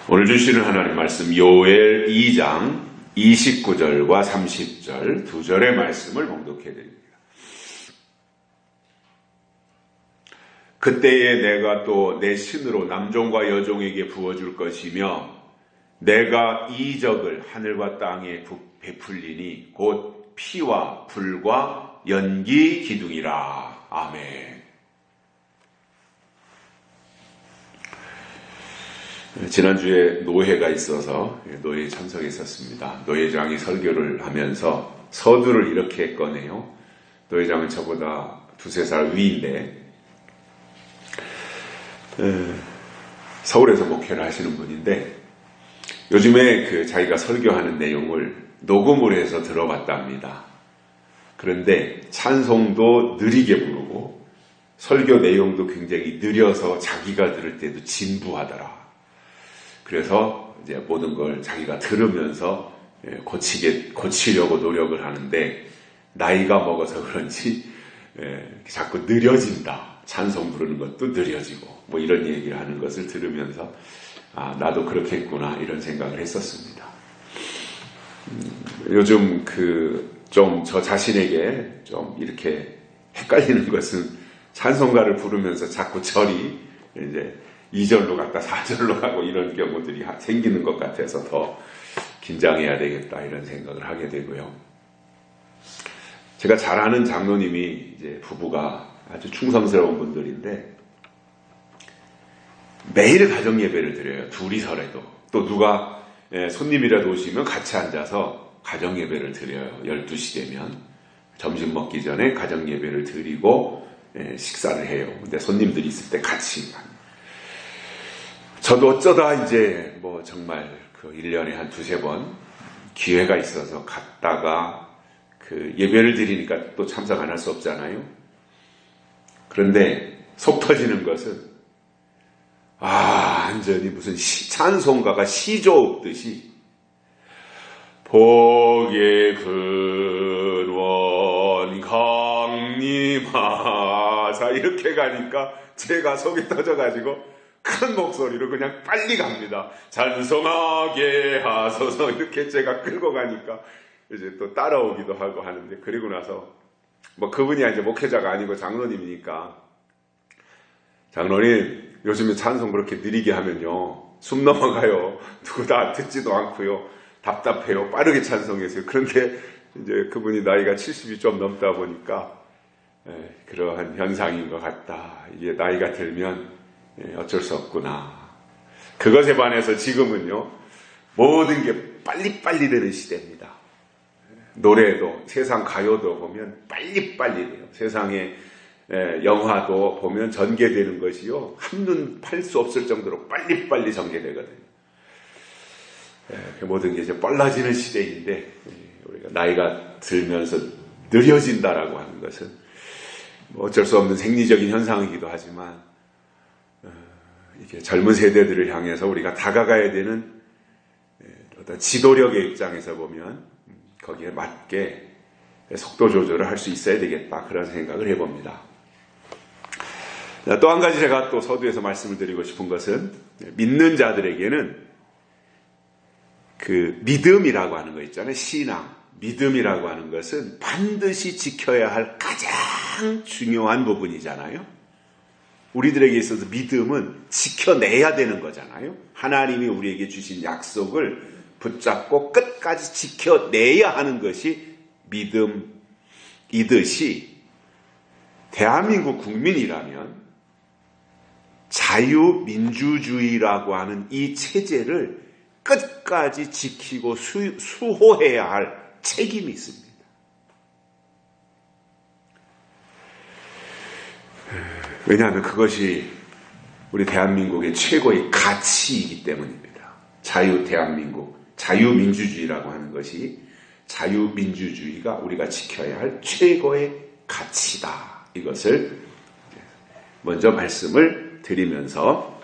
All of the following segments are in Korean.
오늘 주시는 하나님 말씀 요엘 2장 29절과 30절 두 절의 말씀을 봉독해 드립니다. 그때에 내가 또 내 신으로 남종과 여종에게 부어줄 것이며 내가 이적을 하늘과 땅에 베풀리니 곧 피와 불과 연기 기둥이라. 아멘. 지난주에 노회가 있어서 노회에 참석했었습니다. 노회장이 설교를 하면서 서두를 이렇게 꺼내요. 노회장은 저보다 두세 살 위인데 서울에서 목회를 하시는 분인데 요즘에 자기가 설교하는 내용을 녹음을 해서 들어봤답니다. 그런데 찬송도 느리게 부르고 설교 내용도 굉장히 느려서 자기가 들을 때도 진부하더라. 그래서 이제 모든 걸 자기가 들으면서 고치려고 노력을 하는데 나이가 먹어서 그런지 자꾸 느려진다. 찬송 부르는 것도 느려지고 뭐 이런 얘기를 하는 것을 들으면서 나도 그렇겠구나 이런 생각을 했었습니다. 요즘 좀 저 자신에게 좀 이렇게 헷갈리는 것은 찬송가를 부르면서 자꾸 절이 이제 2절로 갔다 4절로 가고 이런 경우들이 생기는 것 같아서 더 긴장해야 되겠다 이런 생각을 하게 되고요. 제가 잘 아는 장로님이 이제 부부가 아주 충성스러운 분들인데 매일 가정 예배를 드려요. 둘이서라도. 또 누가 손님이라도 오시면 같이 앉아서 가정 예배를 드려요. 12시 되면 점심 먹기 전에 가정 예배를 드리고 식사를 해요. 근데 손님들이 있을 때 같이. 저도 어쩌다 이제 뭐 정말 1년에 한 두세 번 기회가 있어서 갔다가 예배를 드리니까 또 참석 안 할 수 없잖아요. 그런데 속 터지는 것은 완전히 무슨 찬송가가 시조읍듯이 복의 근원 강림하사 이렇게 가니까 제가 속이 터져가지고 큰 목소리로 그냥 빨리 갑니다. 찬송하게 하소서 이렇게 제가 끌고 가니까 이제 또 따라오기도 하고 하는데 그리고 나서 뭐 그분이 이제 목회자가 아니고 장로님이니까 장로님 요즘에 찬송 그렇게 느리게 하면요 숨 넘어가요. 누구 다 듣지도 않고요. 답답해요. 빠르게 찬송해서요. 그런데 이제 그분이 나이가 70이 좀 넘다 보니까 그러한 현상인 것 같다. 이게 나이가 들면 어쩔 수 없구나. 그것에 반해서 지금은요 모든 게 빨리빨리 되는 시대입니다. 노래도 세상 가요도 보면 빨리빨리 돼요. 세상에 영화도 보면 전개되는 것이요 한눈 팔 수 없을 정도로 빨리빨리 전개되거든요. 모든 게 이제 빨라지는 시대인데 우리가 나이가 들면서 느려진다라고 하는 것은 뭐 어쩔 수 없는 생리적인 현상이기도 하지만 이게 젊은 세대들을 향해서 우리가 다가가야 되는 어떤 지도력의 입장에서 보면 거기에 맞게 속도 조절을 할 수 있어야 되겠다 그런 생각을 해봅니다. 또 한 가지 제가 또 서두에서 말씀을 드리고 싶은 것은 믿는 자들에게는 믿음이라고 하는 거 있잖아요. 신앙, 믿음이라고 하는 것은 반드시 지켜야 할 가장 중요한 부분이잖아요. 우리들에게 있어서 믿음은 지켜내야 되는 거잖아요. 하나님이 우리에게 주신 약속을 붙잡고 끝까지 지켜내야 하는 것이 믿음이듯이 대한민국 국민이라면 자유민주주의라고 하는 이 체제를 끝까지 지키고 수호해야 할 책임이 있습니다. 왜냐하면 그것이 우리 대한민국의 최고의 가치이기 때문입니다. 대한민국, 자유민주주의라고 하는 것이 자유민주주의가 우리가 지켜야 할 최고의 가치다. 이것을 먼저 말씀을 드리면서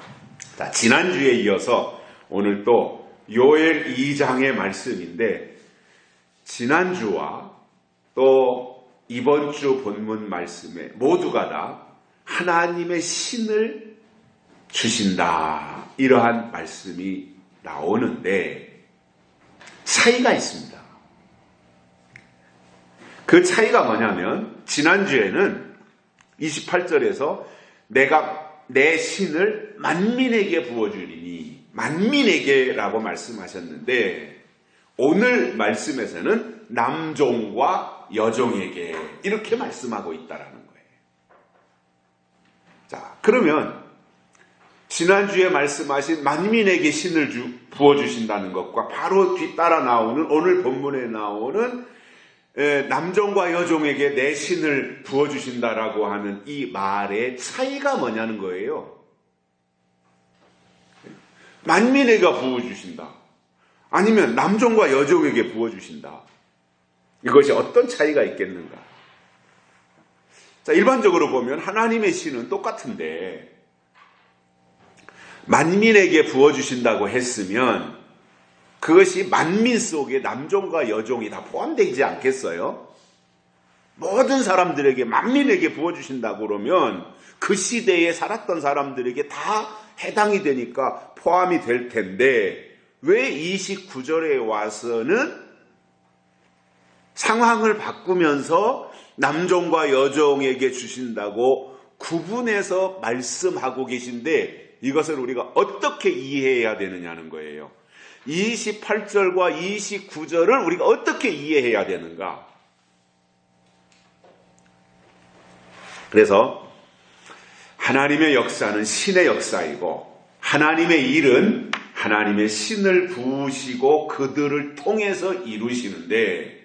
지난주에 이어서 오늘 또 요엘 2장의 말씀인데 지난주와 또 이번 주 본문 말씀에 모두가 다 하나님의 신을 주신다. 이러한 말씀이 나오는데 차이가 있습니다. 그 차이가 뭐냐면 지난주에는 28절에서 내가 내 신을 만민에게 부어주리니 만민에게라고 말씀하셨는데 오늘 말씀에서는 남종과 여종에게 이렇게 말씀하고 있다라는 거예요. 자, 그러면 지난주에 말씀하신 만민에게 신을 부어주신다는 것과 바로 뒤따라 나오는 오늘 본문에 나오는 남종과 여종에게 내 신을 부어주신다라고 하는 이 말의 차이가 뭐냐는 거예요. 만민에게 부어주신다. 아니면 남종과 여종에게 부어주신다. 이것이 어떤 차이가 있겠는가? 자, 일반적으로 보면 하나님의 신은 똑같은데 만민에게 부어주신다고 했으면 그것이 만민 속에 남종과 여종이 다 포함되지 않겠어요? 모든 사람들에게 만민에게 부어주신다고 그러면 그 시대에 살았던 사람들에게 다 해당이 되니까 포함이 될 텐데 왜 29절에 와서는 상황을 바꾸면서 남종과 여종에게 주신다고 구분해서 말씀하고 계신데 이것을 우리가 어떻게 이해해야 되느냐는 거예요. 28절과 29절을 우리가 어떻게 이해해야 되는가? 그래서 하나님의 역사는 신의 역사이고 하나님의 일은 하나님의 신을 부으시고 그들을 통해서 이루시는데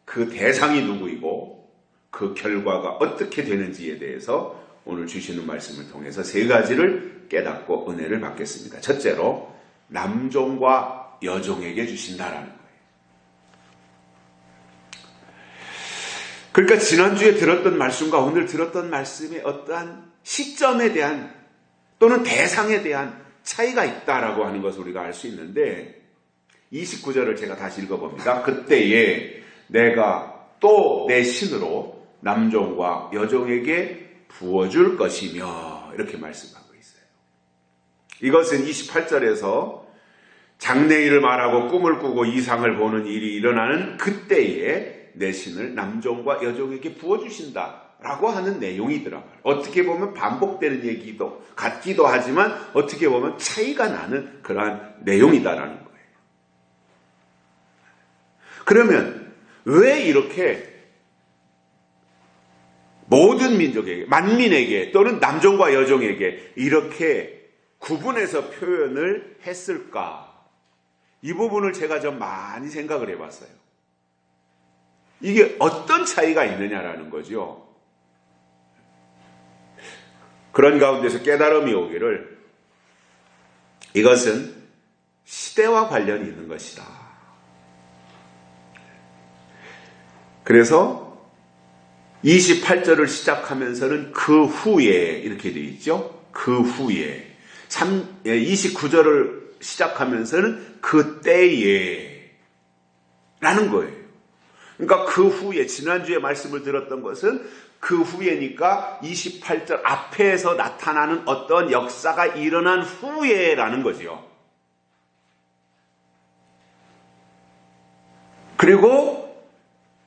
그 대상이 누구이고 그 결과가 어떻게 되는지에 대해서 오늘 주시는 말씀을 통해서 세 가지를 깨닫고 은혜를 받겠습니다. 첫째로 남종과 여종에게 주신다라는 거예요. 그러니까 지난주에 들었던 말씀과 오늘 들었던 말씀의 어떠한 시점에 대한 또는 대상에 대한 차이가 있다라고 하는 것을 우리가 알 수 있는데 29절을 제가 다시 읽어봅니다. 그때에 내가 또 내 신으로 남종과 여종에게 부어줄 것이며 이렇게 말씀하고 있어요. 이것은 28절에서 장래일을 말하고 꿈을 꾸고 이상을 보는 일이 일어나는 그때에 내 신을 남종과 여종에게 부어주신다라고 하는 내용이더라고요. 어떻게 보면 반복되는 얘기도 같기도 하지만 어떻게 보면 차이가 나는 그러한 내용이다라는 거예요. 그러면 왜 이렇게 모든 민족에게, 만민에게 또는 남종과 여종에게 이렇게 구분해서 표현을 했을까? 이 부분을 제가 좀 많이 생각을 해봤어요. 이게 어떤 차이가 있느냐라는 거죠. 그런 가운데서 깨달음이 오기를 이것은 시대와 관련이 있는 것이다. 그래서 28절을 시작하면서는 그 후에 이렇게 되어 있죠. 그 후에 29절을 시작하면서는 그때에 라는 거예요. 그러니까 그 후에 지난주에 말씀을 들었던 것은 그 후에니까 28절 앞에서 나타나는 어떤 역사가 일어난 후에라는 거죠. 그리고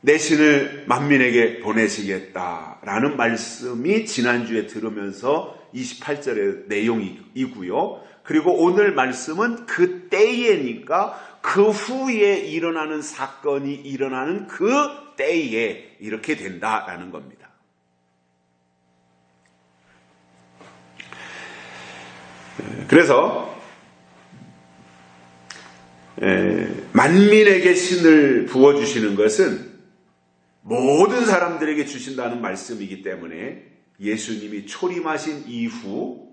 내 신을 만민에게 보내시겠다라는 말씀이 지난주에 들으면서 28절의 내용이고요. 그리고 오늘 말씀은 그때에니까 그 후에 일어나는 사건이 일어나는 그 때에 이렇게 된다라는 겁니다. 그래서 만민에게 신을 부어주시는 것은 모든 사람들에게 주신다는 말씀이기 때문에 예수님이 초림하신 이후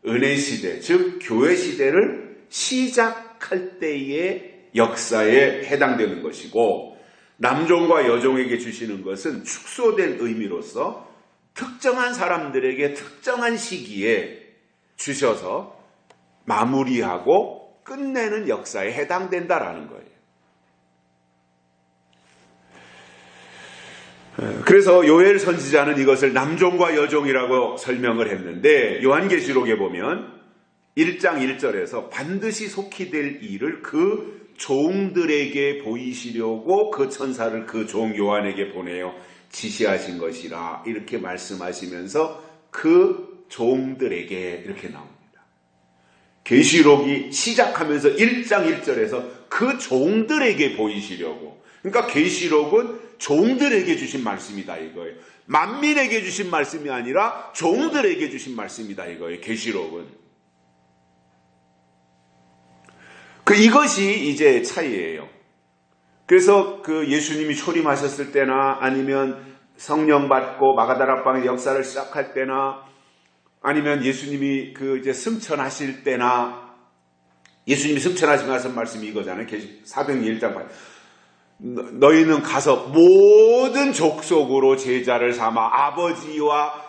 은혜시대, 즉 교회 시대를 시작할 때의 역사에 해당되는 것이고 남종과 여종에게 주시는 것은 축소된 의미로서 특정한 사람들에게 특정한 시기에 주셔서 마무리하고 끝내는 역사에 해당된다라는 거예요. 그래서 요엘 선지자는 이것을 남종과 여종이라고 설명을 했는데 요한계시록에 보면 1장 1절에서 반드시 속히 될 일을 그 종들에게 보이시려고 그 천사를 그 종 요한에게 보내어 지시하신 것이라 이렇게 말씀하시면서 그 종들에게 이렇게 나옵니다. 계시록이 시작하면서 1장 1절에서 그 종들에게 보이시려고. 그러니까 계시록은 종들에게 주신 말씀이다 이거예요. 만민에게 주신 말씀이 아니라 종들에게 주신 말씀이다 이거예요. 계시록은. 이것이 이제 차이예요. 그래서 그 예수님이 초림하셨을 때나 아니면 성령 받고 마가다락방의 역사를 시작할 때나 아니면 예수님이 이제 승천하실 때나 예수님이 승천하시면 하신 말씀이 이거잖아요. 사도행전 1장 8. 너희는 가서 모든 족속으로 제자를 삼아 아버지와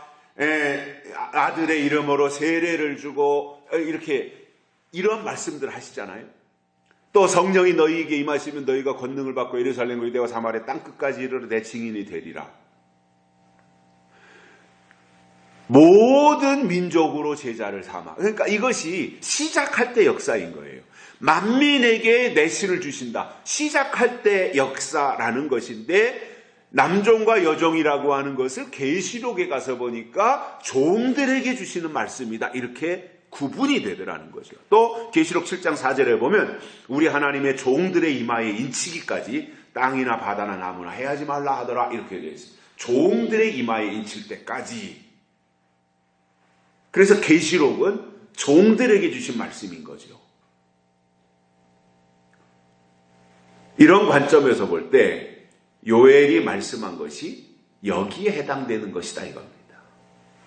아들의 이름으로 세례를 주고 이렇게 이런 말씀들 하시잖아요. 또 성령이 너희에게 임하시면 너희가 권능을 받고 예루살렘과 유대와 사마리아 땅끝까지 이르러 내 증인이 되리라. 모든 민족으로 제자를 삼아. 그러니까 이것이 시작할 때 역사인 거예요. 만민에게 내 신을 주신다. 시작할 때 역사라는 것인데 남종과 여종이라고 하는 것을 계시록에 가서 보니까 종들에게 주시는 말씀이다. 이렇게 구분이 되더라는 거죠. 또 계시록 7장 4절에 보면 우리 하나님의 종들의 이마에 인치기까지 땅이나 바다나 나무나 해하지 말라 하더라. 이렇게 되어 있습니다. 종들의 이마에 인칠 때까지. 그래서 계시록은 종들에게 주신 말씀인 거죠. 이런 관점에서 볼 때 요엘이 말씀한 것이 여기에 해당되는 것이다 이겁니다.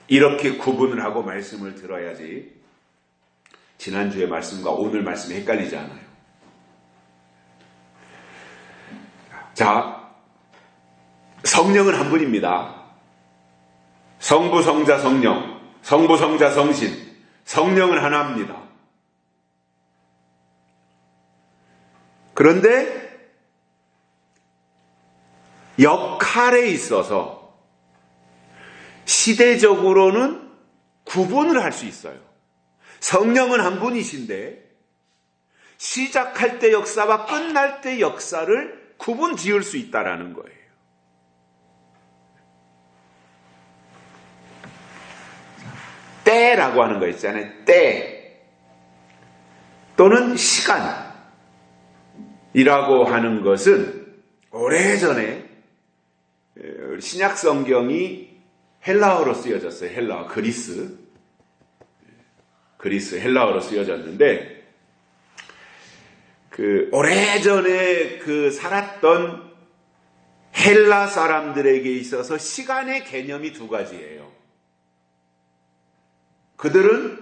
이렇게 구분을 하고 말씀을 들어야지 지난주의 말씀과 오늘 말씀이 헷갈리지 않아요. 자, 성령은 한 분입니다. 성부, 성자, 성령, 성부, 성자, 성신, 성령은 하나입니다. 그런데 역할에 있어서 시대적으로는 구분을 할 수 있어요. 성령은 한 분이신데 시작할 때 역사와 끝날 때 역사를 구분 지을 수 있다라는 거예요. 때라고 하는 거 있잖아요. 때 또는 시간이라고 하는 것은 오래전에 신약 성경이 헬라어로 쓰여졌어요. 헬라어, 그리스 헬라어로 쓰여졌는데 오래전에 살았던 헬라 사람들에게 있어서 시간의 개념이 두 가지예요. 그들은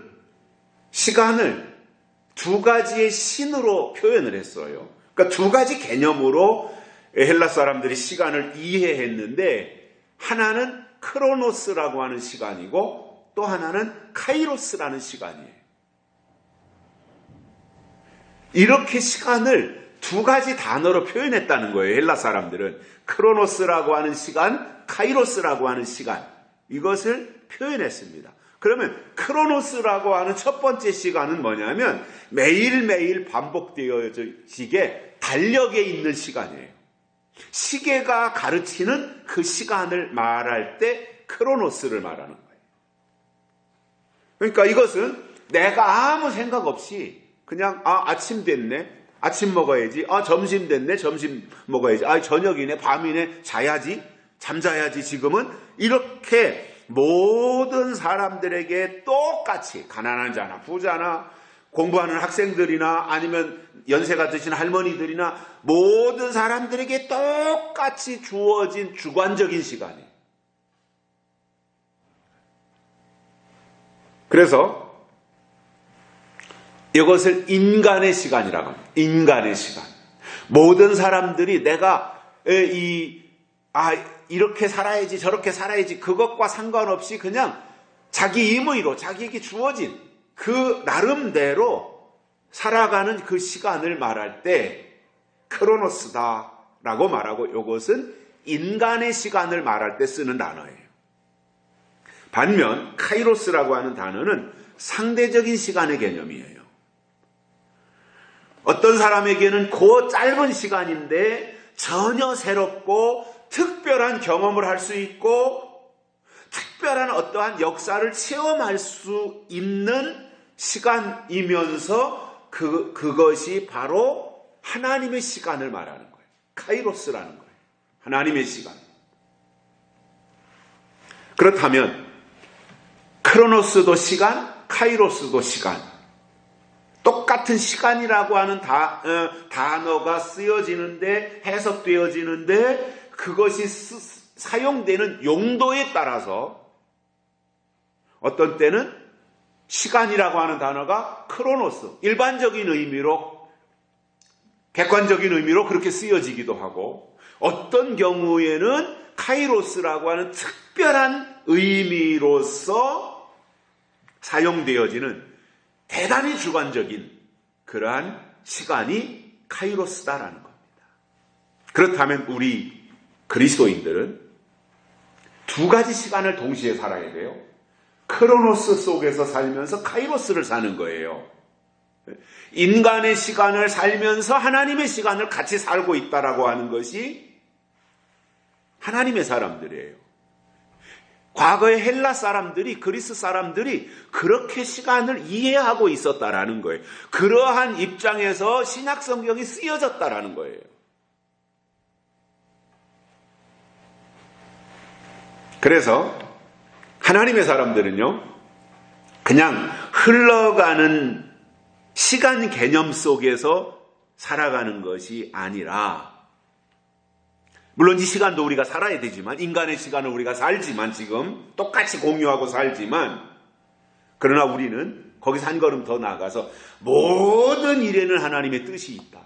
시간을 두 가지의 신으로 표현을 했어요. 그러니까 두 가지 개념으로 헬라 사람들이 시간을 이해했는데 하나는 크로노스라고 하는 시간이고 또 하나는 카이로스라는 시간이에요. 이렇게 시간을 두 가지 단어로 표현했다는 거예요. 헬라 사람들은 크로노스라고 하는 시간, 카이로스라고 하는 시간 이것을 표현했습니다. 그러면 크로노스라고 하는 첫 번째 시간은 뭐냐면 매일매일 반복되어지게 달력에 있는 시간이에요. 시계가 가르치는 그 시간을 말할 때 크로노스를 말하는 거예요. 그러니까 이것은 내가 아무 생각 없이 그냥 아침 됐네, 아침 먹어야지, 점심 됐네, 점심 먹어야지, 저녁이네, 밤이네, 자야지, 잠자야지 지금은 이렇게 모든 사람들에게 똑같이 가난한 자나 부자나 공부하는 학생들이나 아니면 연세가 드신 할머니들이나 모든 사람들에게 똑같이 주어진 주관적인 시간이에요. 그래서 이것을 인간의 시간이라고 합니다. 인간의 시간. 모든 사람들이 내가 이렇게 살아야지 저렇게 살아야지 그것과 상관없이 그냥 자기 임의로 자기에게 주어진 그 나름대로 살아가는 그 시간을 말할 때 크로노스다라고 말하고 이것은 인간의 시간을 말할 때 쓰는 단어예요. 반면 카이로스라고 하는 단어는 상대적인 시간의 개념이에요. 어떤 사람에게는 그 짧은 시간인데 전혀 새롭고 특별한 경험을 할 수 있고 특별한 어떠한 역사를 체험할 수 있는 시간이면서 그것이 바로 하나님의 시간을 말하는 거예요. 카이로스라는 거예요. 하나님의 시간. 그렇다면 크로노스도 시간, 카이로스도 시간. 똑같은 시간이라고 하는 단어가 쓰여지는데 해석되어지는데 그것이 사용되는 용도에 따라서 어떤 때는 시간이라고 하는 단어가 크로노스, 일반적인 의미로 객관적인 의미로 그렇게 쓰여지기도 하고 어떤 경우에는 카이로스라고 하는 특별한 의미로서 사용되어지는 대단히 주관적인 그러한 시간이 카이로스다라는 겁니다. 그렇다면 우리 그리스도인들은 두 가지 시간을 동시에 살아야 돼요. 크로노스 속에서 살면서 카이로스를 사는 거예요. 인간의 시간을 살면서 하나님의 시간을 같이 살고 있다라고 하는 것이 하나님의 사람들이에요. 과거의 헬라 사람들이, 그리스 사람들이 그렇게 시간을 이해하고 있었다라는 거예요. 그러한 입장에서 신약 성경이 쓰여졌다라는 거예요. 그래서 하나님의 사람들은요, 그냥 흘러가는 시간 개념 속에서 살아가는 것이 아니라, 물론 이 시간도 우리가 살아야 되지만, 인간의 시간을 우리가 살지만, 지금 똑같이 공유하고 살지만, 그러나 우리는 거기서 한 걸음 더 나아가서 모든 일에는 하나님의 뜻이 있다.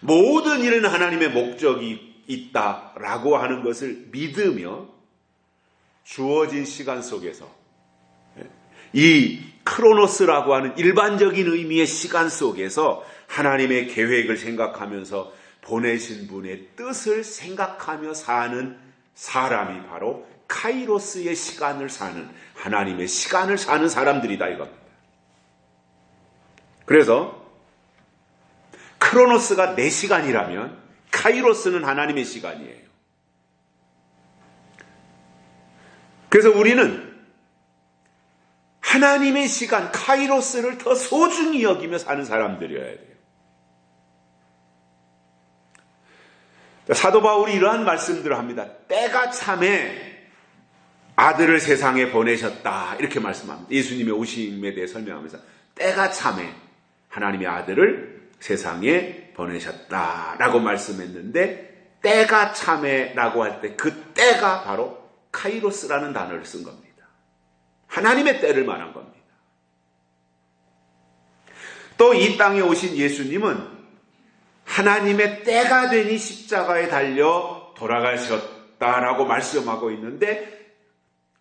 모든 일에는 하나님의 목적이 있다라고 하는 것을 믿으며 주어진 시간 속에서 이 크로노스라고 하는 일반적인 의미의 시간 속에서 하나님의 계획을 생각하면서 보내신 분의 뜻을 생각하며 사는 사람이 바로 카이로스의 시간을 사는, 하나님의 시간을 사는 사람들이다 이겁니다. 그래서 크로노스가 내 시간이라면 카이로스는 하나님의 시간이에요. 그래서 우리는 하나님의 시간, 카이로스를 더 소중히 여기며 사는 사람들이어야 돼요. 사도 바울이 이러한 말씀들을 합니다. 때가 참에 아들을 세상에 보내셨다. 이렇게 말씀합니다. 예수님의 오심에 대해 설명하면서 때가 참에 하나님의 아들을 세상에 보내셨다라고 말씀했는데 때가 참에라고 할 때 그 때가 바로 카이로스라는 단어를 쓴 겁니다. 하나님의 때를 말한 겁니다. 또 이 땅에 오신 예수님은 하나님의 때가 되니 십자가에 달려 돌아가셨다라고 말씀하고 있는데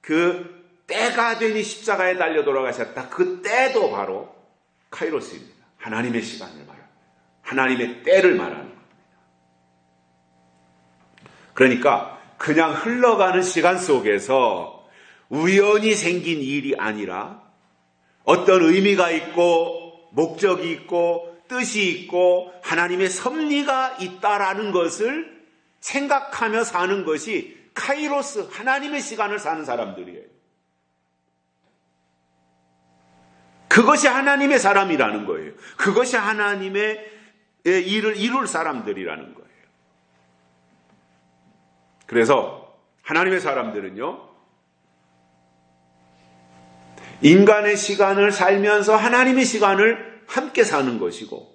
그 때가 되니 십자가에 달려 돌아가셨다. 그 때도 바로 카이로스입니다. 하나님의 시간을 말합니다. 하나님의 때를 말하는 겁니다. 그러니까 그냥 흘러가는 시간 속에서 우연히 생긴 일이 아니라 어떤 의미가 있고 목적이 있고 뜻이 있고 하나님의 섭리가 있다라는 것을 생각하며 사는 것이 카이로스, 하나님의 시간을 사는 사람들이에요. 그것이 하나님의 사람이라는 거예요. 그것이 하나님의 일을 이룰 사람들이라는 거예요. 그래서 하나님의 사람들은요, 인간의 시간을 살면서 하나님의 시간을 함께 사는 것이고,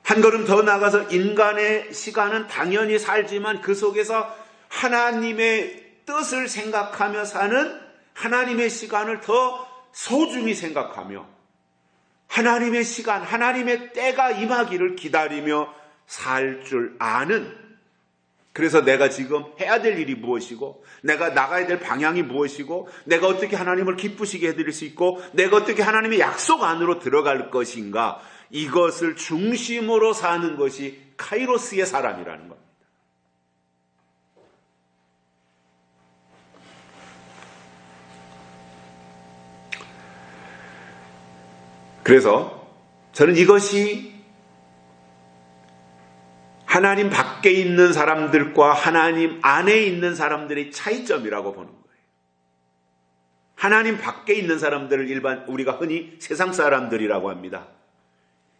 한 걸음 더 나가서 인간의 시간은 당연히 살지만 그 속에서 하나님의 뜻을 생각하며 사는 하나님의 시간을 더 소중히 생각하며 하나님의 시간, 하나님의 때가 임하기를 기다리며 살 줄 아는, 그래서 내가 지금 해야 될 일이 무엇이고 내가 나가야 될 방향이 무엇이고 내가 어떻게 하나님을 기쁘시게 해드릴 수 있고 내가 어떻게 하나님의 약속 안으로 들어갈 것인가, 이것을 중심으로 사는 것이 카이로스의 사람이라는 겁니다. 그래서 저는 이것이 하나님 밖에 있는 사람들과 하나님 안에 있는 사람들의 차이점이라고 보는 거예요. 하나님 밖에 있는 사람들을 우리가 흔히 세상 사람들이라고 합니다.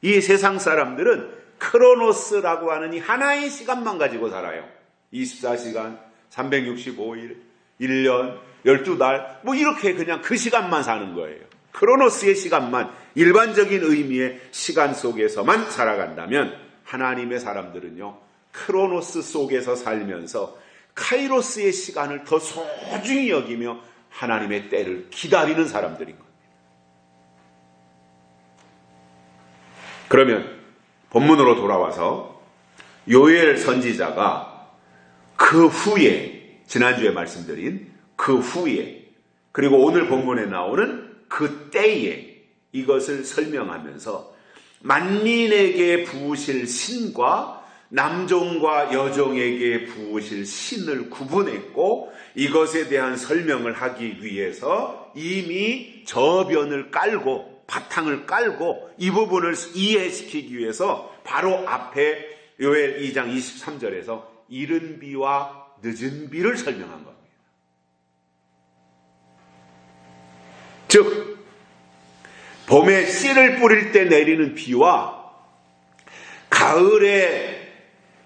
이 세상 사람들은 크로노스라고 하는 이 하나의 시간만 가지고 살아요. 24시간, 365일, 1년, 12달, 뭐 이렇게 그냥 그 시간만 사는 거예요. 크로노스의 시간만, 일반적인 의미의 시간 속에서만 살아간다면 하나님의 사람들은요, 크로노스 속에서 살면서 카이로스의 시간을 더 소중히 여기며 하나님의 때를 기다리는 사람들인 겁니다. 그러면 본문으로 돌아와서 요엘 선지자가 그 후에, 지난주에 말씀드린 그 후에, 그리고 오늘 본문에 나오는 그 때에 이것을 설명하면서 만민에게 부으실 신과 남종과 여종에게 부으실 신을 구분했고, 이것에 대한 설명을 하기 위해서 이미 저변을 깔고 바탕을 깔고 이 부분을 이해시키기 위해서 바로 앞에 요엘 2장 23절에서 이른 비와 늦은 비를 설명한 겁니다. 즉 봄에 씨를 뿌릴 때 내리는 비와 가을에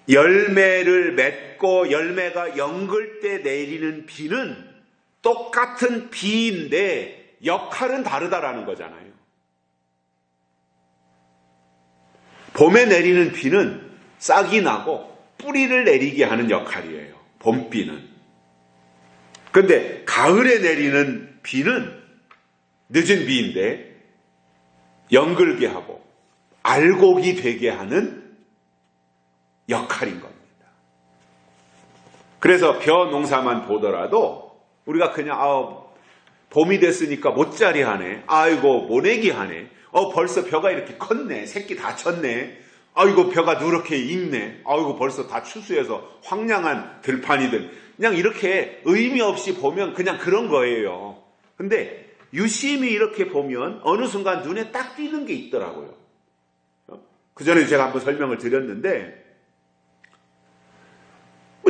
열매를 맺고 열매가 연글 때 내리는 비는 똑같은 비인데 역할은 다르다라는 거잖아요. 봄에 내리는 비는 싹이 나고 뿌리를 내리게 하는 역할이에요. 봄비는. 그런데 가을에 내리는 비는 늦은 비인데 연글게 하고 알곡이 되게 하는 역할인 겁니다. 그래서 벼 농사만 보더라도 우리가 그냥 봄이 됐으니까 못자리 하네. 아이고 모내기 하네. 벌써 벼가 이렇게 컸네. 새끼 다 쳤네. 아이고 벼가 누렇게 익네. 아이고 벌써 다 추수해서 황량한 들판이들. 그냥 이렇게 의미 없이 보면 그냥 그런 거예요. 근데 유심히 이렇게 보면 어느 순간 눈에 딱 띄는 게 있더라고요. 그 전에 제가 한번 설명을 드렸는데,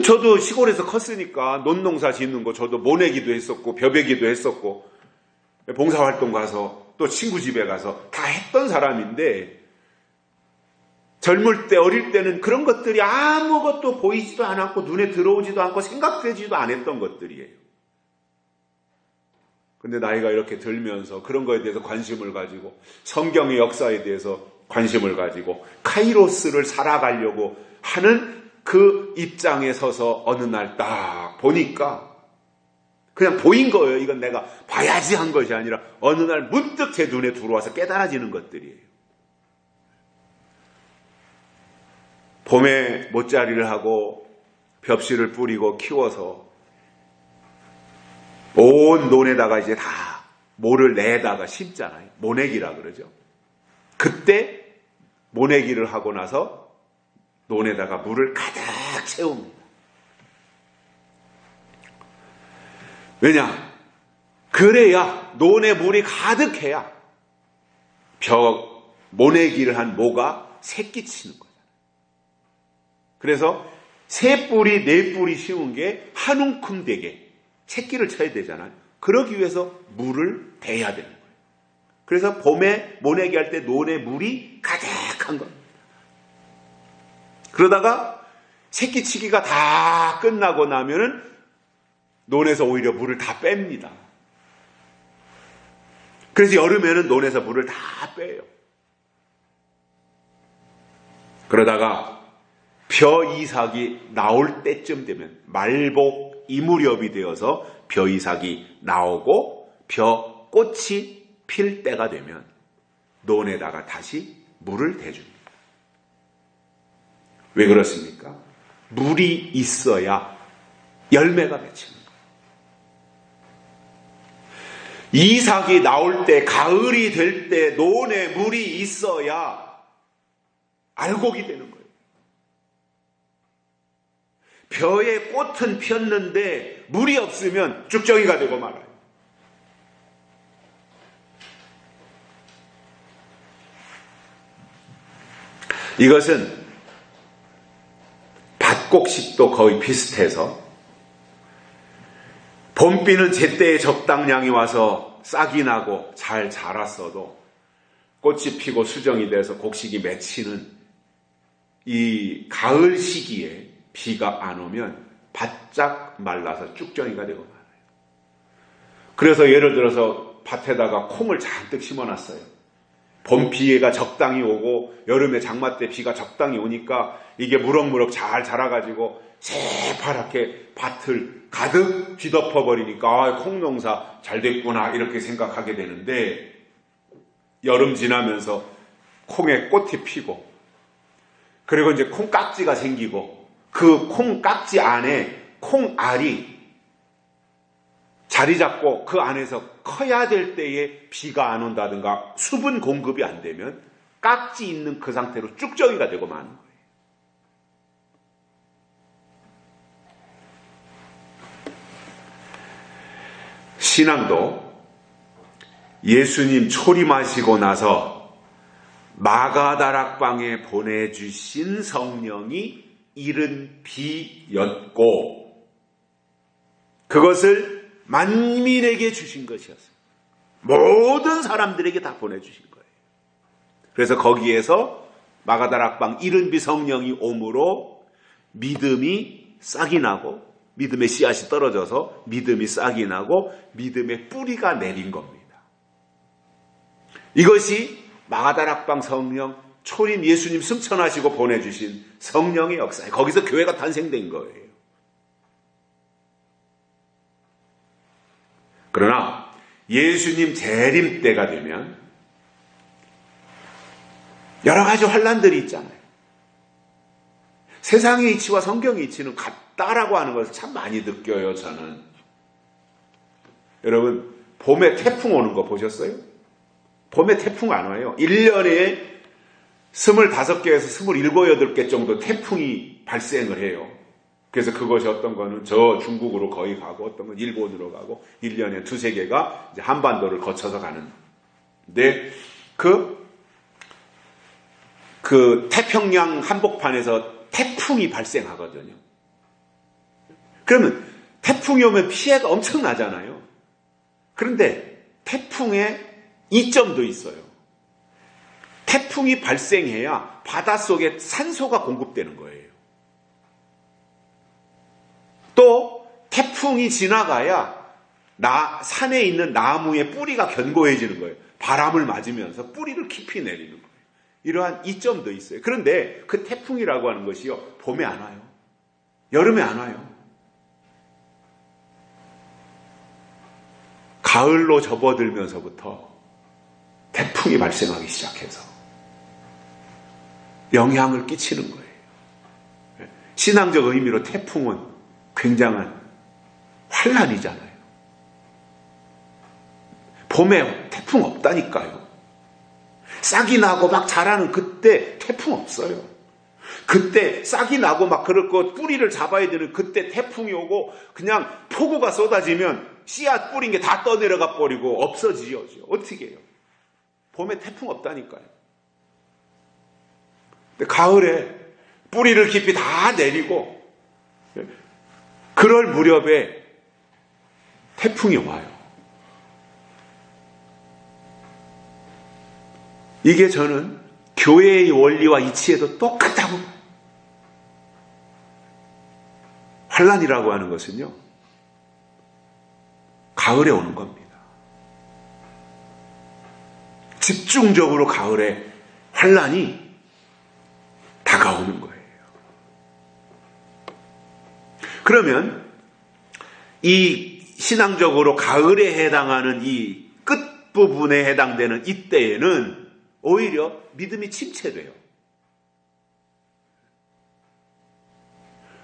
저도 시골에서 컸으니까 논농사 짓는 거 저도 모내기도 했었고 벼베기도 했었고 봉사활동 가서 또 친구 집에 가서 다 했던 사람인데, 젊을 때 어릴 때는 그런 것들이 아무것도 보이지도 않았고 눈에 들어오지도 않고 생각되지도 않았던 것들이에요. 근데 나이가 이렇게 들면서 그런 거에 대해서 관심을 가지고 성경의 역사에 대해서 관심을 가지고 카이로스를 살아가려고 하는 그 입장에 서서 어느 날 딱 보니까 그냥 보인 거예요. 이건 내가 봐야지 한 것이 아니라 어느 날 문득 제 눈에 들어와서 깨달아지는 것들이에요. 봄에 못자리를 하고 벽실을 뿌리고 키워서 온 논에다가 이제 다 모를 내다가 심잖아요. 모내기라 그러죠. 그때 모내기를 하고 나서 논에다가 물을 가득 채웁니다. 왜냐? 그래야 논에 물이 가득해야 모내기를 한 모가 새끼 치는 거잖아요. 그래서 세 뿌리, 네 뿌리 심은 게 한 움큼 되게 새끼를 쳐야 되잖아요. 그러기 위해서 물을 대야 되는 거예요. 그래서 봄에 모내기 할 때 논에 물이 가득한 겁니다. 그러다가 새끼치기가 다 끝나고 나면은 논에서 오히려 물을 다 뺍니다. 그래서 여름에는 논에서 물을 다 빼요. 그러다가 벼 이삭이 나올 때쯤 되면 말복 이 무렵이 되어서 벼 이삭이 나오고 벼 꽃이 필 때가 되면 논에다가 다시 물을 대줍니다. 왜 그렇습니까? 물이 있어야 열매가 맺히는 거예요. 이삭이 나올 때, 가을이 될 때 논에 물이 있어야 알곡이 되는 거예요. 벼에 꽃은 폈는데 물이 없으면 쭉정이가 되고 말아요. 이것은 밭곡식도 거의 비슷해서 봄비는 제때에 적당량이 와서 싹이 나고 잘 자랐어도 꽃이 피고 수정이 돼서 곡식이 맺히는 이 가을 시기에 비가 안 오면 바짝 말라서 쭉정이가 되고 말아요. 그래서 예를 들어서 밭에다가 콩을 잔뜩 심어놨어요. 봄 비가 적당히 오고 여름에 장마 때 비가 적당히 오니까 이게 무럭무럭 잘 자라가지고 새파랗게 밭을 가득 뒤덮어버리니까 콩농사 잘 됐구나 이렇게 생각하게 되는데, 여름 지나면서 콩에 꽃이 피고 그리고 이제 콩깍지가 생기고 그 콩깍지 안에 콩알이 자리 잡고 그 안에서 커야 될 때에 비가 안 온다든가 수분 공급이 안 되면 깍지 있는 그 상태로 쭉정이가 되고 마는 거예요. 신앙도 예수님 초림하시고 나서 마가다락방에 보내주신 성령이 이른 비였고 그것을 만민에게 주신 것이었어요. 모든 사람들에게 다 보내주신 거예요. 그래서 거기에서 마가다락방 이른 비 성령이 오므로 믿음이 싹이 나고 믿음의 씨앗이 떨어져서 믿음이 싹이 나고 믿음의 뿌리가 내린 겁니다. 이것이 마가다락방 성령 초림 예수님 승천하시고 보내주신 성령의 역사예요. 거기서 교회가 탄생된 거예요. 그러나 예수님 재림 때가 되면 여러 가지 환란들이 있잖아요. 세상의 이치와 성경의 이치는 같다라고 하는 것을 참 많이 느껴요, 저는. 여러분, 봄에 태풍 오는 거 보셨어요? 봄에 태풍 안 와요. 1년에 25개에서 27, 8개 정도 태풍이 발생을 해요. 그래서 그것이 어떤 거는 저 중국으로 거의 가고 어떤 건 일본으로 가고 1년에 2, 3개가 이제 한반도를 거쳐서 가는데 그 태평양 한복판에서 태풍이 발생하거든요. 그러면 태풍이 오면 피해가 엄청나잖아요. 그런데 태풍의 이점도 있어요. 태풍이 발생해야 바닷속에 산소가 공급되는 거예요. 또 태풍이 지나가야 산에 있는 나무의 뿌리가 견고해지는 거예요. 바람을 맞으면서 뿌리를 깊이 내리는 거예요. 이러한 이점도 있어요. 그런데 그 태풍이라고 하는 것이요, 봄에 안 와요. 여름에 안 와요. 가을로 접어들면서부터 태풍이 발생하기 시작해서 영향을 끼치는 거예요. 신앙적 의미로 태풍은 굉장한 환란이잖아요. 봄에 태풍 없다니까요. 싹이 나고 막 자라는 그때 태풍 없어요. 그때 싹이 나고 막 그럴 거 뿌리를 잡아야 되는 그때 태풍이 오고 그냥 폭우가 쏟아지면 씨앗 뿌린 게 다 떠내려가 버리고 없어지죠. 어떻게 해요? 봄에 태풍 없다니까요. 근데 가을에 뿌리를 깊이 다 내리고 그럴 무렵에 태풍이 와요. 이게 저는 교회의 원리와 이치에도 똑같다고. 환란이라고 하는 것은요, 가을에 오는 겁니다. 집중적으로 가을에 환란이 다가오는 거예요. 그러면 이 신앙적으로 가을에 해당하는 이 끝부분에 해당되는 이때에는 오히려 믿음이 침체돼요.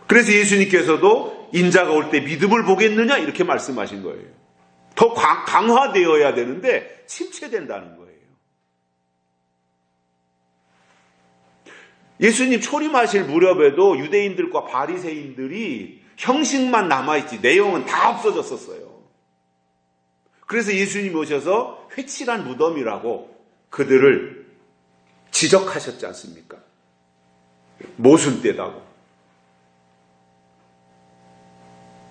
그래서 예수님께서도 인자가 올 때 믿음을 보겠느냐 이렇게 말씀하신 거예요. 더 강화되어야 되는데 침체된다는 거예요. 예수님 초림하실 무렵에도 유대인들과 바리새인들이 형식만 남아있지 내용은 다 없어졌었어요. 그래서 예수님이 오셔서 회칠한 무덤이라고 그들을 지적하셨지 않습니까? 모순되다고.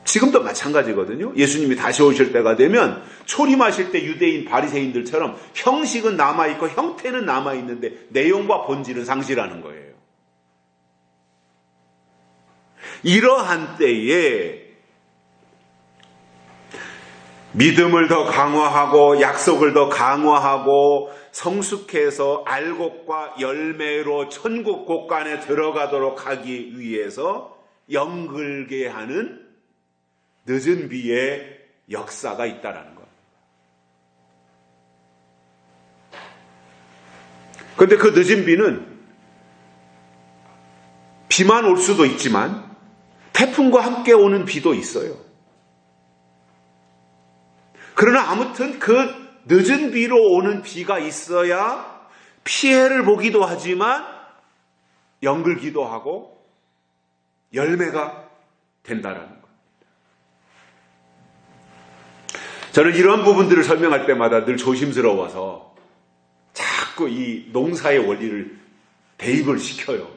지금도 마찬가지거든요. 예수님이 다시 오실 때가 되면 초림하실 때 유대인 바리새인들처럼 형식은 남아있고 형태는 남아있는데 내용과 본질은 상실하는 거예요. 이러한 때에 믿음을 더 강화하고 약속을 더 강화하고 성숙해서 알곡과 열매로 천국 곳간에 들어가도록 하기 위해서 연글게 하는 늦은 비의 역사가 있다라는 것. 그런데 그 늦은 비는 비만 올 수도 있지만 태풍과 함께 오는 비도 있어요. 그러나 아무튼 그 늦은 비로 오는 비가 있어야 피해를 보기도 하지만 연글기도 하고 열매가 된다라는 것. 저는 이런 부분들을 설명할 때마다 늘 조심스러워서 자꾸 이 농사의 원리를 대입을 시켜요.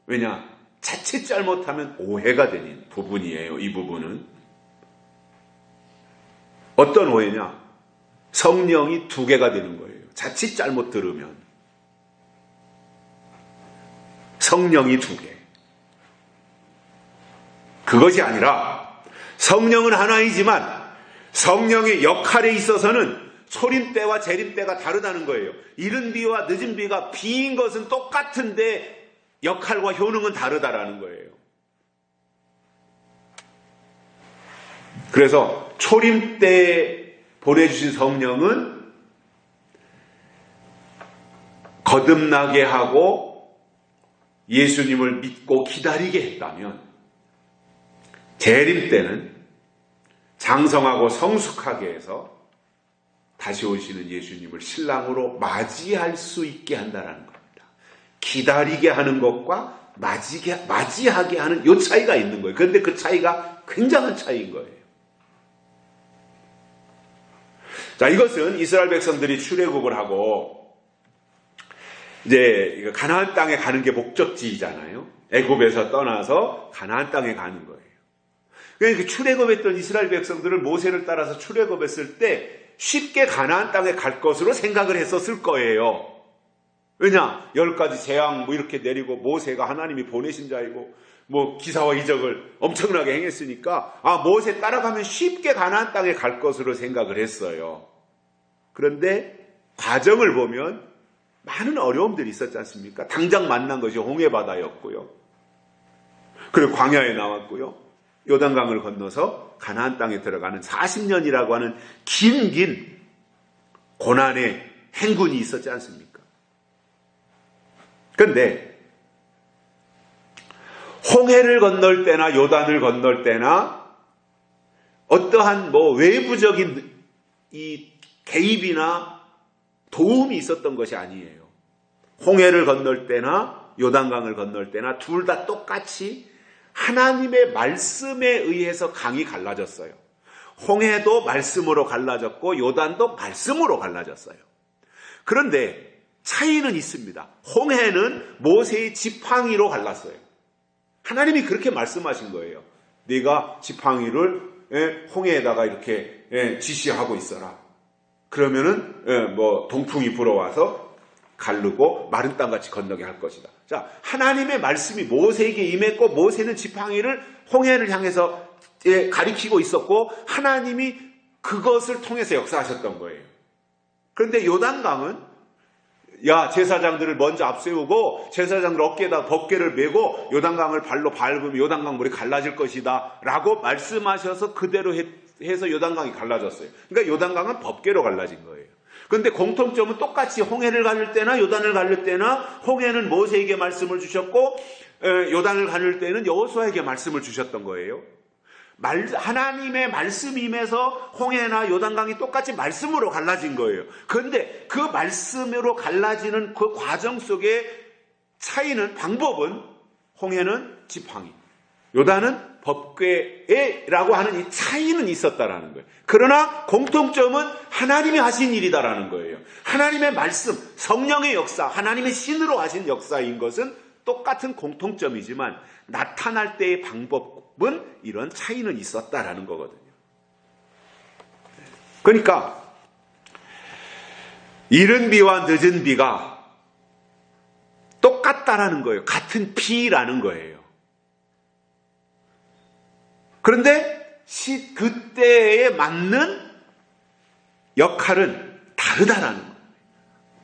왜냐? 자칫 잘못하면 오해가 되는 부분이에요. 이 부분은. 어떤 오해냐? 성령이 두 개가 되는 거예요. 자칫 잘못 들으면. 성령이 두 개. 그것이 아니라 성령은 하나이지만 성령의 역할에 있어서는 초림 때와 재림 때가 다르다는 거예요. 이른 비와 늦은 비가 비인 것은 똑같은데 역할과 효능은 다르다라는 거예요. 그래서 초림 때 보내주신 성령은 거듭나게 하고 예수님을 믿고 기다리게 했다면 재림 때는 장성하고 성숙하게 해서 다시 오시는 예수님을 신랑으로 맞이할 수 있게 한다는 겁니다. 기다리게 하는 것과 맞이하게 하는 이 차이가 있는 거예요. 그런데 그 차이가 굉장한 차이인 거예요. 자, 이것은 이스라엘 백성들이 출애굽을 하고 이제 가나안 땅에 가는 게 목적지잖아요. 애굽에서 떠나서 가나안 땅에 가는 거예요. 그러니까 출애굽했던 이스라엘 백성들을 모세를 따라서 출애굽했을 때 쉽게 가나안 땅에 갈 것으로 생각을 했었을 거예요. 왜냐? 10가지 재앙 이렇게 내리고 모세가 하나님이 보내신 자이고 기사와 이적을 엄청나게 행했으니까 모세 따라가면 쉽게 가나안 땅에 갈 것으로 생각을 했어요. 그런데 과정을 보면 많은 어려움들이 있었지 않습니까? 당장 만난 것이 홍해바다였고요. 그리고 광야에 나왔고요. 요단강을 건너서 가나안 땅에 들어가는 40년이라고 하는 긴 고난의 행군이 있었지 않습니까? 그런데 홍해를 건널 때나 요단을 건널 때나 어떠한 외부적인 이 개입이나 도움이 있었던 것이 아니에요. 홍해를 건널 때나 요단강을 건널 때나 둘 다 똑같이 하나님의 말씀에 의해서 강이 갈라졌어요. 홍해도 말씀으로 갈라졌고 요단도 말씀으로 갈라졌어요. 그런데 차이는 있습니다. 홍해는 모세의 지팡이로 갈랐어요. 하나님이 그렇게 말씀하신 거예요. 네가 지팡이를 홍해에다가 이렇게 지시하고 있어라. 그러면은 동풍이 불어와서 가르고 마른 땅같이 건너게 할 것이다. 자, 하나님의 말씀이 모세에게 임했고 모세는 지팡이를 홍해를 향해서 가리키고 있었고 하나님이 그것을 통해서 역사하셨던 거예요. 그런데 요단강은 제사장들을 먼저 앞세우고 제사장들 어깨에다 법궤를 메고 요단강을 발로 밟으면 요단강 물이 갈라질 것이다 라고 말씀하셔서 그대로 해서 요단강이 갈라졌어요. 그러니까 요단강은 법궤로 갈라진 거예요. 그런데 공통점은 똑같이 홍해를 가를 때나 요단을 가를 때나 홍해는 모세에게 말씀을 주셨고 요단을 가를 때는 여호수아에게 말씀을 주셨던 거예요. 하나님의 말씀이 임해서 홍해나 요단강이 똑같이 말씀으로 갈라진 거예요. 그런데 그 말씀으로 갈라지는 그 과정 속에 차이는, 방법은 홍해는 지팡이, 요단은 법궤라고 하는 이 차이는 있었다라는 거예요. 그러나 공통점은 하나님이 하신 일이다라는 거예요. 하나님의 말씀, 성령의 역사, 하나님의 신으로 하신 역사인 것은 똑같은 공통점이지만 나타날 때의 방법은 이런 차이는 있었다라는 거거든요. 그러니까 이른 비와 늦은 비가 똑같다라는 거예요. 같은 비라는 거예요. 그런데 그때에 맞는 역할은 다르다라는 거예요.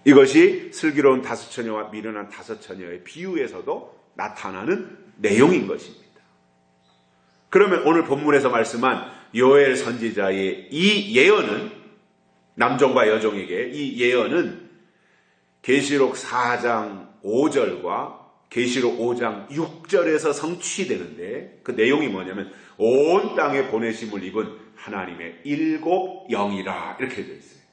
이것이 슬기로운 다섯 처녀와 미련한 다섯 처녀의 비유에서도 나타나는 내용인 것입니다. 그러면 오늘 본문에서 말씀한 요엘 선지자의 이 예언은, 남종과 여종에게 이 예언은 계시록 4장 5절과 계시록 5장 6절에서 성취되는데, 그 내용이 뭐냐면 온 땅에 보내심을 입은 하나님의 7 영이라 이렇게 되어 있어요.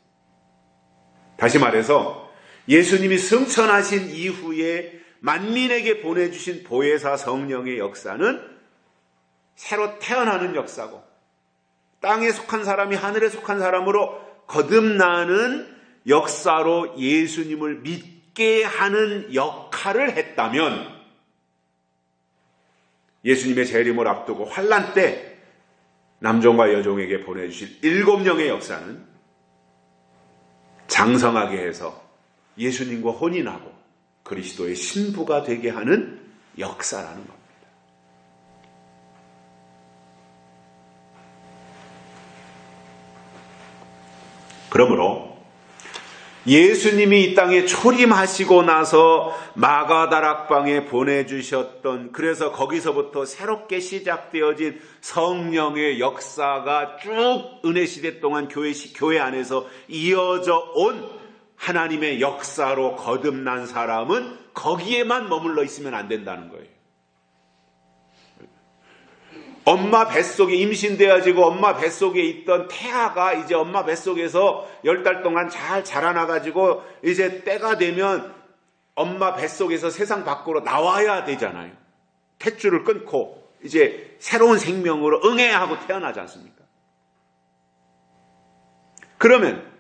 다시 말해서 예수님이 승천하신 이후에 만민에게 보내주신 보혜사 성령의 역사는 새로 태어나는 역사고, 땅에 속한 사람이 하늘에 속한 사람으로 거듭나는 역사로 예수님을 믿게 하는 역할을 했다면, 예수님의 재림을 앞두고 환난 때 남종과 여종에게 보내주실 7 영의 역사는 장성하게 해서 예수님과 혼인하고 그리스도의 신부가 되게 하는 역사라는 겁니다. 그러므로 예수님이 이 땅에 초림하시고 나서 마가다락방에 보내주셨던, 그래서 거기서부터 새롭게 시작되어진 성령의 역사가 쭉 은혜시대 동안 교회 안에서 이어져 온 하나님의 역사로 거듭난 사람은 거기에만 머물러 있으면 안 된다는 거예요. 엄마 뱃속에 임신되어지고 엄마 뱃속에 있던 태아가 이제 엄마 뱃속에서 10달 동안 잘 자라나가지고 이제 때가 되면 엄마 뱃속에서 세상 밖으로 나와야 되잖아요. 탯줄을 끊고 이제 새로운 생명으로 응애하고 태어나지 않습니까? 그러면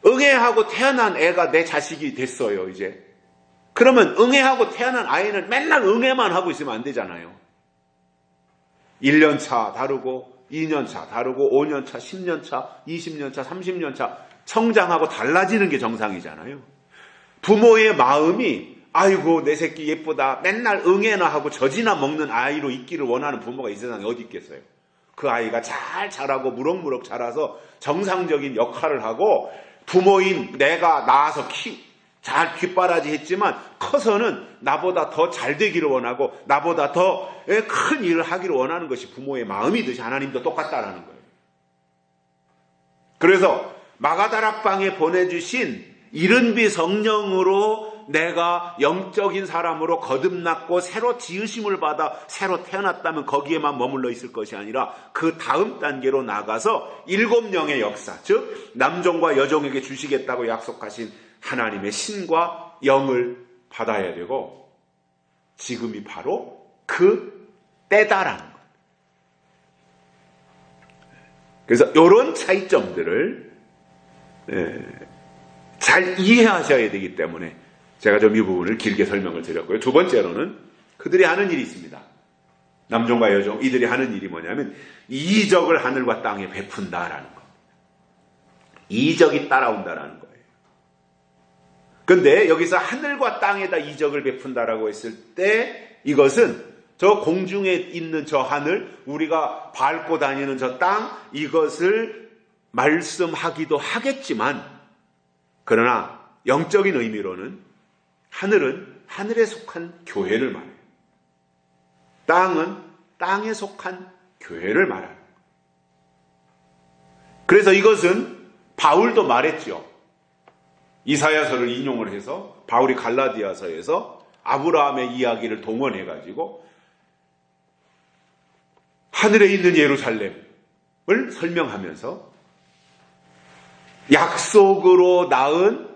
응애하고 태어난 애가 내 자식이 됐어요, 이제. 그러면 응애하고 태어난 아이는 맨날 응애만 하고 있으면 안 되잖아요. 1년 차 다르고 2년 차 다르고 5년 차, 10년 차, 20년 차, 30년 차 성장하고 달라지는 게 정상이잖아요. 부모의 마음이 아이고 내 새끼 예쁘다 맨날 응애나 하고 젖이나 먹는 아이로 있기를 원하는 부모가 이 세상에 어디 있겠어요. 그 아이가 잘 자라고 무럭무럭 자라서 정상적인 역할을 하고 부모인 내가 낳아서 잘 뒷바라지 했지만 커서는 나보다 더 잘 되기를 원하고 나보다 더 큰 일을 하기를 원하는 것이 부모의 마음이듯이 하나님도 똑같다라는 거예요. 그래서 마가다락방에 보내주신 이른비 성령으로 내가 영적인 사람으로 거듭났고 새로 지으심을 받아 새로 태어났다면 거기에만 머물러 있을 것이 아니라 그 다음 단계로 나가서 7 영의 역사, 즉 남종과 여종에게 주시겠다고 약속하신 하나님의 신과 영을 받아야 되고, 지금이 바로 그 때다라는 것. 그래서 이런 차이점들을 잘 이해하셔야 되기 때문에 제가 좀 이 부분을 길게 설명을 드렸고요. 두 번째로는 그들이 하는 일이 있습니다. 남종과 여종, 이들이 하는 일이 뭐냐면 이적을 하늘과 땅에 베푼다라는 것. 이적이 따라온다라는 거예요. 그런데 여기서 하늘과 땅에다 이적을 베푼다라고 했을 때 이것은 저 공중에 있는 저 하늘, 우리가 밟고 다니는 저 땅, 이것을 말씀하기도 하겠지만, 그러나 영적인 의미로는 하늘은 하늘에 속한 교회를 말해요. 땅은 땅에 속한 교회를 말해요. 그래서 이것은 바울도 말했죠. 이사야서를 인용을 해서 바울이 갈라디아서에서 아브라함의 이야기를 동원해가지고 하늘에 있는 예루살렘을 설명하면서 약속으로 낳은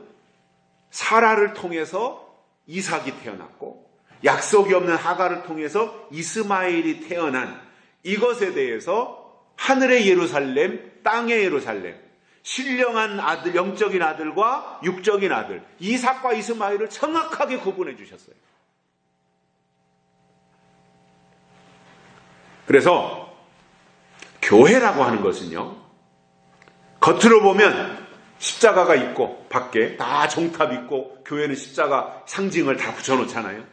사라를 통해서 이삭이 태어났고 약속이 없는 하갈을 통해서 이스마엘이 태어난 이것에 대해서 하늘의 예루살렘, 땅의 예루살렘, 신령한 아들, 영적인 아들과 육적인 아들, 이삭과 이스마엘을 정확하게 구분해 주셨어요. 그래서 교회라고 하는 것은요, 겉으로 보면 십자가가 있고 밖에 다 종탑 있고 교회는 십자가 상징을 다 붙여놓잖아요.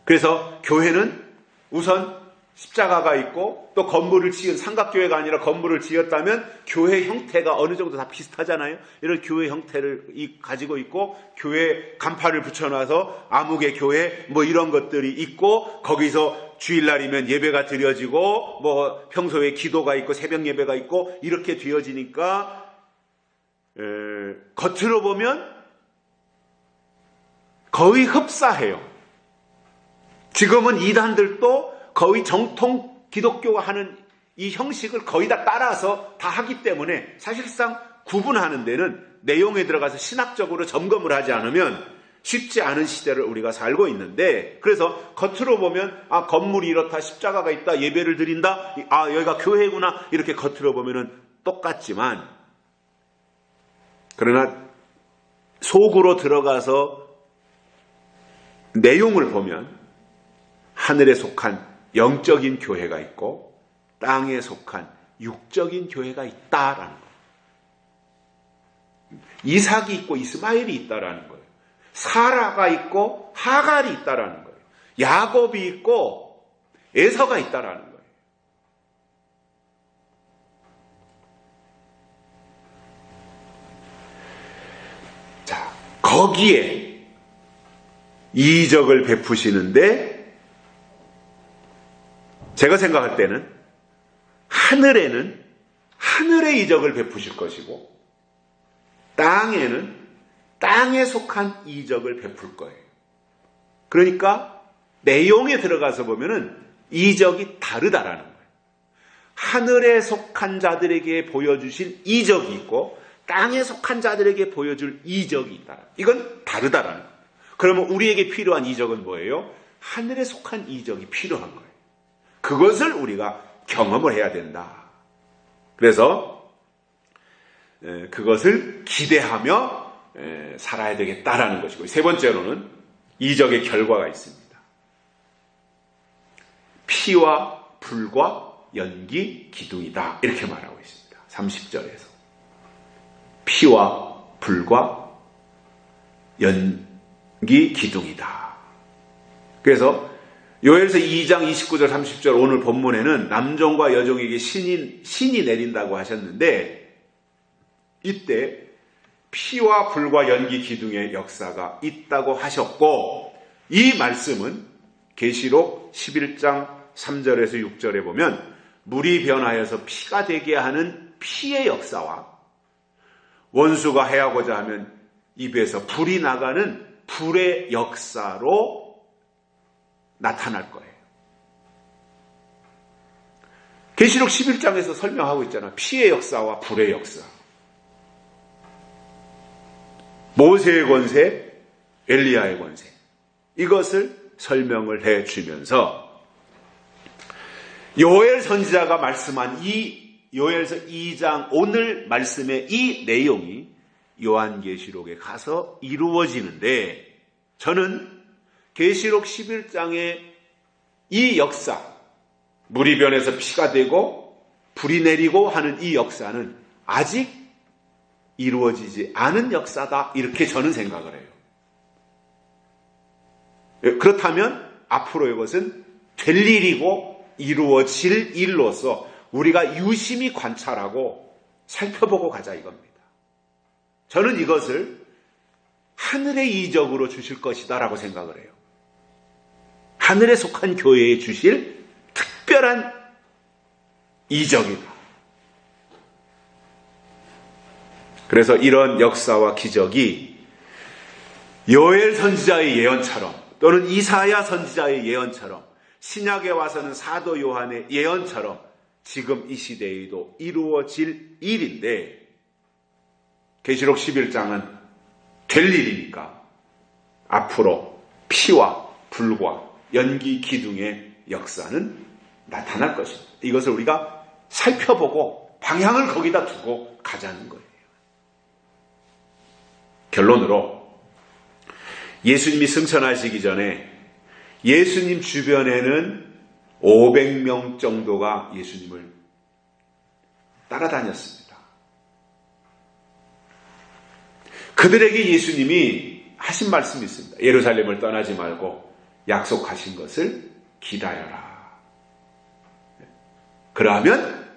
그래서 교회는 우선 십자가가 있고 또 건물을 지은 삼각교회가 아니라 건물을 지었다면 교회 형태가 어느 정도 다 비슷하잖아요. 이런 교회 형태를 가지고 있고 교회 간판을 붙여놔서 아무개 교회 뭐 이런 것들이 있고 거기서 주일날이면 예배가 드려지고 뭐 평소에 기도가 있고 새벽 예배가 있고 이렇게 되어지니까 겉으로 보면 거의 흡사해요. 지금은 이단들도 거의 정통 기독교가 하는 이 형식을 거의 다 따라서 다 하기 때문에 사실상 구분하는 데는 내용에 들어가서 신학적으로 점검을 하지 않으면 쉽지 않은 시대를 우리가 살고 있는데, 그래서 겉으로 보면 건물이 이렇다, 십자가가 있다, 예배를 드린다, 여기가 교회구나 이렇게 겉으로 보면은 똑같지만, 그러나 속으로 들어가서 내용을 보면 하늘에 속한 영적인 교회가 있고 땅에 속한 육적인 교회가 있다라는 거예요. 이삭이 있고 이스마엘이 있다라는 거예요. 사라가 있고 하갈이 있다라는 거예요. 야곱이 있고 에서가 있다라는 거예요. 자, 거기에 이적을 베푸시는데 제가 생각할 때는 하늘에는 하늘의 이적을 베푸실 것이고 땅에는 땅에 속한 이적을 베풀 거예요. 그러니까 내용에 들어가서 보면은 이적이 다르다라는 거예요. 하늘에 속한 자들에게 보여주실 이적이 있고 땅에 속한 자들에게 보여줄 이적이 있다. 이건 다르다라는 거예요. 그러면 우리에게 필요한 이적은 뭐예요? 하늘에 속한 이적이 필요한 거예요. 그것을 우리가 경험을 해야 된다. 그래서 그것을 기대하며 살아야 되겠다라는 것이고, 세 번째로는 이적의 결과가 있습니다. 피와 불과 연기, 기둥이다 이렇게 말하고 있습니다. 30절에서 피와 불과 연기, 기둥이다. 그래서 요엘서 2장 29절 30절 오늘 본문에는 남종과 여종에게 신이 내린다고 하셨는데, 이때 피와 불과 연기, 기둥의 역사가 있다고 하셨고, 이 말씀은 계시록 11장 3절에서 6절에 보면 물이 변하여서 피가 되게 하는 피의 역사와 원수가 해하고자 하면 입에서 불이 나가는 불의 역사로 나타날 거예요. 계시록 11장에서 설명하고 있잖아요. 피의 역사와 불의 역사. 모세의 권세, 엘리야의 권세. 이것을 설명을 해 주면서 요엘 선지자가 말씀한 이 요엘서 2장 오늘 말씀의 이 내용이 요한계시록에 가서 이루어지는데, 저는 계시록 11장의 이 역사, 물이 변해서 피가 되고 불이 내리고 하는 이 역사는 아직 이루어지지 않은 역사다, 이렇게 저는 생각을 해요. 그렇다면 앞으로 이것은 될 일이고 이루어질 일로서 우리가 유심히 관찰하고 살펴보고 가자 이겁니다. 저는 이것을 하늘의 이적으로 주실 것이다 라고 생각을 해요. 하늘에 속한 교회에 주실 특별한 이적이다. 그래서 이런 역사와 기적이 요엘 선지자의 예언처럼 또는 이사야 선지자의 예언처럼 신약에 와서는 사도 요한의 예언처럼 지금 이 시대에도 이루어질 일인데, 계시록 11장은 될 일이니까 앞으로 피와 불과 연기, 기둥의 역사는 나타날 것입니다. 이것을 우리가 살펴보고 방향을 거기다 두고 가자는 거예요. 결론으로 예수님이 승천하시기 전에 예수님 주변에는 500명 정도가 예수님을 따라다녔습니다. 그들에게 예수님이 하신 말씀이 있습니다. 예루살렘을 떠나지 말고 약속하신 것을 기다려라. 그러면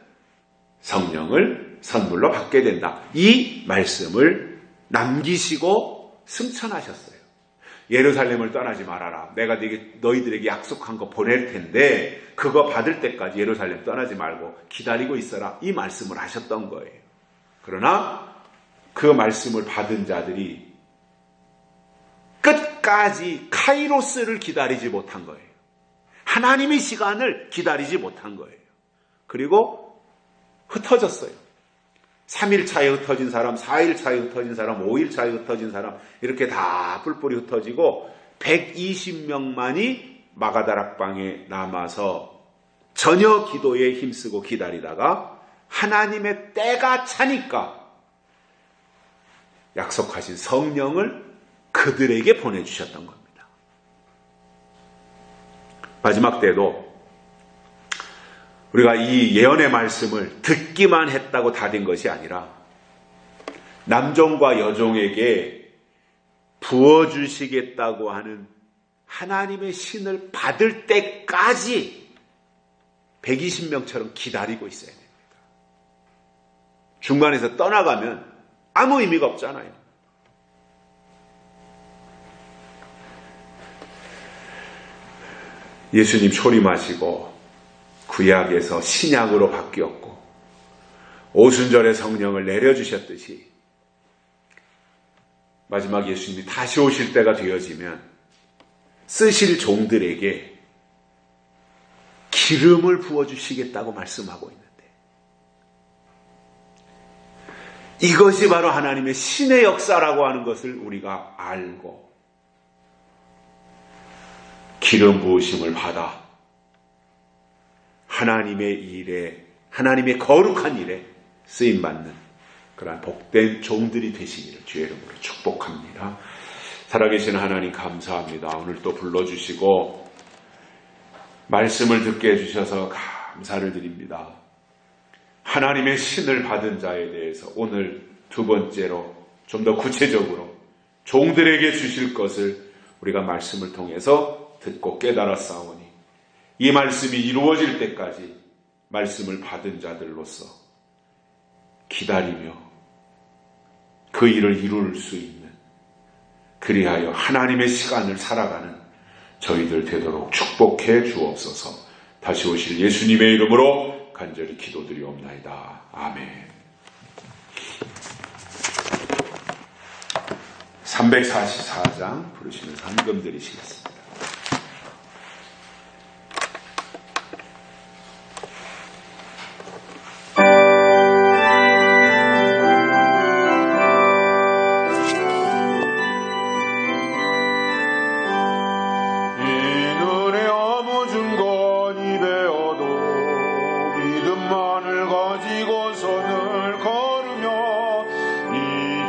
성령을 선물로 받게 된다. 이 말씀을 남기시고 승천하셨어요. 예루살렘을 떠나지 말아라. 내가 너희들에게 약속한 거 보낼 텐데 그거 받을 때까지 예루살렘 떠나지 말고 기다리고 있어라. 이 말씀을 하셨던 거예요. 그러나 그 말씀을 받은 자들이 끝까지 카이로스를 기다리지 못한 거예요. 하나님의 시간을 기다리지 못한 거예요. 그리고 흩어졌어요. 3일 차에 흩어진 사람, 4일 차에 흩어진 사람, 5일 차에 흩어진 사람, 이렇게 다 뿔뿔이 흩어지고 120명만이 마가다락방에 남아서 전혀 기도에 힘쓰고 기다리다가 하나님의 때가 차니까 약속하신 성령을 그들에게 보내주셨던 겁니다. 마지막 때도 우리가 이 예언의 말씀을 듣기만 했다고 다 된 것이 아니라 남종과 여종에게 부어주시겠다고 하는 하나님의 신을 받을 때까지 120명처럼 기다리고 있어야 됩니다. 중간에서 떠나가면 아무 의미가 없잖아요. 예수님 초림하시고 구약에서 신약으로 바뀌었고 오순절에 성령을 내려주셨듯이 마지막 예수님이 다시 오실 때가 되어지면 쓰실 종들에게 기름을 부어주시겠다고 말씀하고 있는데 이것이 바로 하나님의 신의 역사라고 하는 것을 우리가 알고 기름 부으심을 받아 하나님의 일에, 하나님의 거룩한 일에 쓰임받는 그러한 복된 종들이 되시기를 주의 이름으로 축복합니다. 살아계신 하나님 감사합니다. 오늘 또 불러주시고 말씀을 듣게 해주셔서 감사를 드립니다. 하나님의 신을 받은 자에 대해서 오늘 두 번째로 좀 더 구체적으로 종들에게 주실 것을 우리가 말씀을 통해서 듣고 깨달았사오니 이 말씀이 이루어질 때까지 말씀을 받은 자들로서 기다리며 그 일을 이룰 수 있는 그리하여 하나님의 시간을 살아가는 저희들 되도록 축복해 주옵소서. 다시 오실 예수님의 이름으로 간절히 기도드리옵나이다. 아멘. 344장 부르시면서 한금 드리시겠습니다. 믿음만을 가지고서는 걸으며 이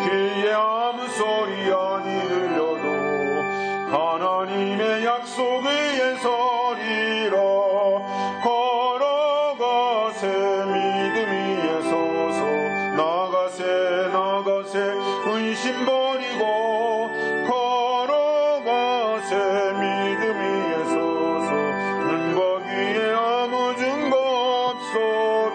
귀에 아무 소리야